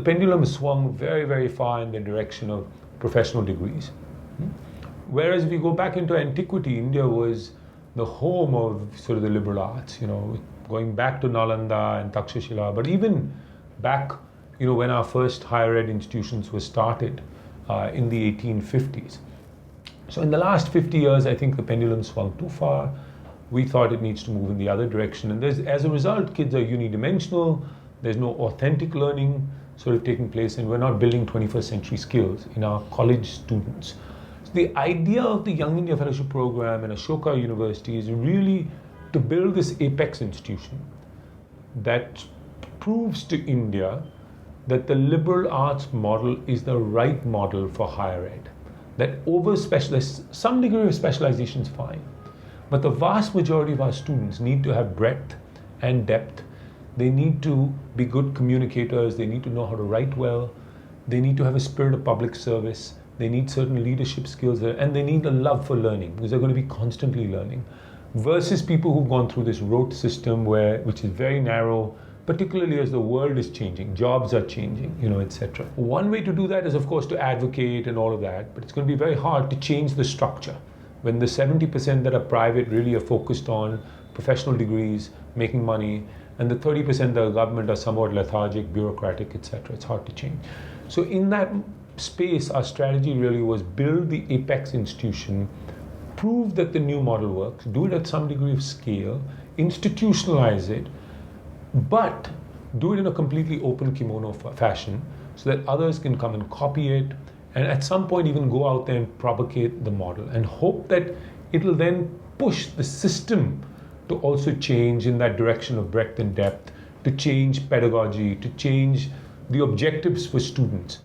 pendulum has swung very, very far in the direction of professional degrees. Whereas if you go back into antiquity, India was the home of sort of the liberal arts, going back to Nalanda and Takshashila, but even back, when our first higher ed institutions were started in the 1850s. So in the last 50 years, I think the pendulum swung too far. We thought it needs to move in the other direction. And as a result, kids are unidimensional. There's no authentic learning sort of taking place, and we're not building 21st century skills in our college students. So the idea of the Young India Fellowship Program and Ashoka University is really to build this apex institution that proves to India that the liberal arts model is the right model for higher ed. That some degree of specialization is fine, but the vast majority of our students need to have breadth and depth. They need to be good communicators. They need to know how to write well. They need to have a spirit of public service. They need certain leadership skills, and they need a love for learning, because they're going to be constantly learning. Versus people who've gone through this rote system which is very narrow, particularly as the world is changing, jobs are changing, etc. One way to do that is, of course, to advocate and all of that, but it's going to be very hard to change the structure when the 70% that are private really are focused on professional degrees, making money, and the 30% that are government are somewhat lethargic, bureaucratic, etc. It's hard to change. So in that space, our strategy really was build the apex institution, prove that the new model works, do it at some degree of scale, institutionalize it, but do it in a completely open kimono fashion so that others can come and copy it, and at some point even go out there and propagate the model and hope that it'll then push the system to also change in that direction of breadth and depth, to change pedagogy, to change the objectives for students.